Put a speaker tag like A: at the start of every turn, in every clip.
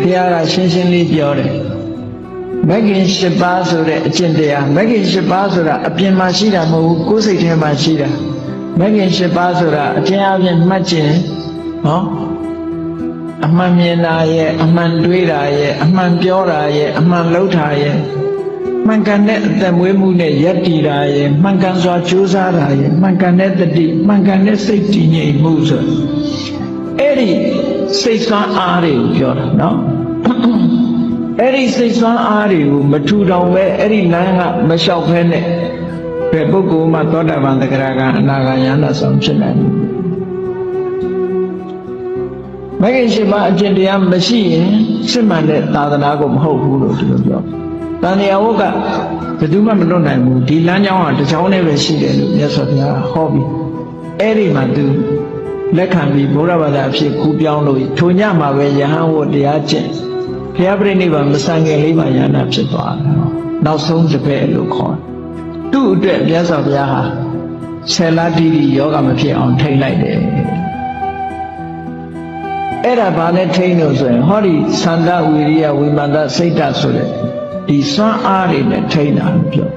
A: တရားကရှင်းရှင်းလေးပြောတယ်မဂ္ဂင်၈ပါးဆိုတဲ့အကျင့်တရားမဂ္ဂင်၈ပါးဆိုတာအပြင်မှာရှိတာမဟုတ်ဘူးကိုယ်စိတ်ထဲမှာရှိတာမဂ္ဂင်၈ပါးဆိုတာအကျဉ်းအပြင်မှတ်ခြင်းဟောအမှန်မြင်တာရဲ့အမှန်တွေးတာရဲ့အမှန်ပြောတာရဲ့အမှန်လုပ်တာရဲ့မှန်ကန်တဲ့အသက်မွေးမှုနဲ့ယက်တည်တာရဲ့မှန်ကန်စွာကြိုးစားတာရဲ့မှန်ကန်တဲ့တတိမှန်ကန်တဲ့စိတ်တည်ငြိမ်မှုဆိုအဲ့ဒီစိတ်စွမ်းအားတွေကိုပြောတာနော်အဲ့ဒီစိတ်စွမ်းအားတွေကိုမထူထောင်ပဲအဲ့ဒီလမ်းကမလျှောက်ဖဲနဲ့ဘယ်ပုဂ္ဂိုလ်မှသောတာပန်သဂရကအနာဂါယနာဆောင်ဖြစ်နိုင်ဘူးမဂ္ဂင်၈ပါးအကျင့်တရားမရှိရင်စစ်မှန်တဲ့သာသနာကိုမဟုတ်ဘူးလို့ဒီလိုပြောတန်တရားဝတ်ကဘယ်သူမှမလွတ်နိုင်ဘူးဒီလမ်းကြောင်းကတစ်ကြောင်းနဲ့ပဲရှိတယ်လို့မြတ်စွာဘုရားဟောပြီးအဲ့ဒီမှာသူလက်ခံပြီးဘုရားဘာသာအဖြစ်ကူးပြောင်းလို့ထိုညမှာပဲယဟန်ဝတ်တရားကျင့်ဘုရားပြိဋိဘံမဆန်ခင်လေးမှာယန္တာဖြစ်သွားတယ်နောက်ဆုံးတစ်ပည့်လို့ခေါ်တယ်သူ့အတွက်မြတ်စွာဘုရားဟာဆယ်လတိတိယောဂမဖြစ်အောင်ထိန်းလိုက်တယ်အဲ့ဒါဘာနဲ့ထိန်းလို့ဆိုရင်ဟောဒီသန္တာဝိရိယဝိမာန်တစိတ်ဓာတ်ဆိုတဲ့ဒီစွမ်းအားတွေနဲ့ထိန်းတာလို့ပြော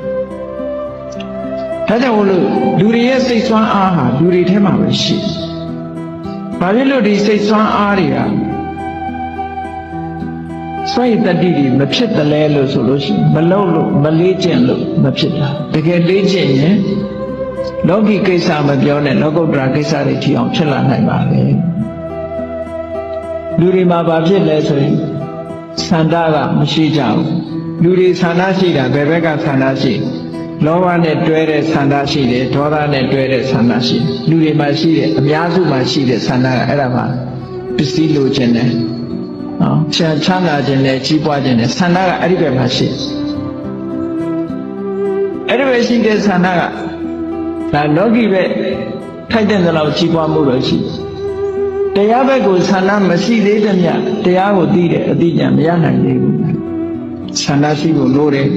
A: ဒါကြောင့်လို့လူတွေရဲ့စိတ်စွမ်းအားဟာလူတွေထဲမှာပဲရှိဘာဖြစ်လို့ဒီစိတ်စွမ်းအားတွေကစွန့်ရည်တတိတွေမဖြစ်တယ်လဲလို့ဆိုလို့ရှိရင်မလုံးလို့မလေးကျင့်လို့မဖြစ်တာတကယ်လေးကျင့်ရင်လောကီကိစ္စမပြောနဲ့လောကုတ္တရာကိစ္စတွေထီအောင်ဖြစ်လာနိုင်ပါလေလူတွေမှာဘာဖြစ်လဲဆိုရင်ဆန္ဒကမရှိကြဘူးလူတွေဆန္ဒရှိတာဘယ်ဘက်ကဆန္ဒရှိလောဘနဲ့တွဲတဲ့ဆန္ဒရှိတယ်ဒေါသနဲ့တွဲတဲ့ဆန္ဒရှိတယ်လူတွေမှာရှိတယ်အများစုမှာရှိတဲ့ဆန္ဒကအဲ့ဒါမှပစ္စည်းလိုချင်တယ်နော်ချမ်းသာခြင်းနဲ့ကြီးပွားခြင်းနဲ့ဆန္ဒကအဲ့ဒီဘက်မှာရှိအဲ့ဒီဘက်ရှိတဲ့ဆန္ဒကဒါလောကီဘက်ထိုက်တဲ့လောက်ကြီးပွားမှုတော့ရှိတရားဘက်ကိုဆန္ဒမရှိသေးတဲ့မြတ်တရားကိုသိတဲ့အတိအကျမရနိုင်သေးဘူးဆန္ဒရှိဖို့လိုတယ်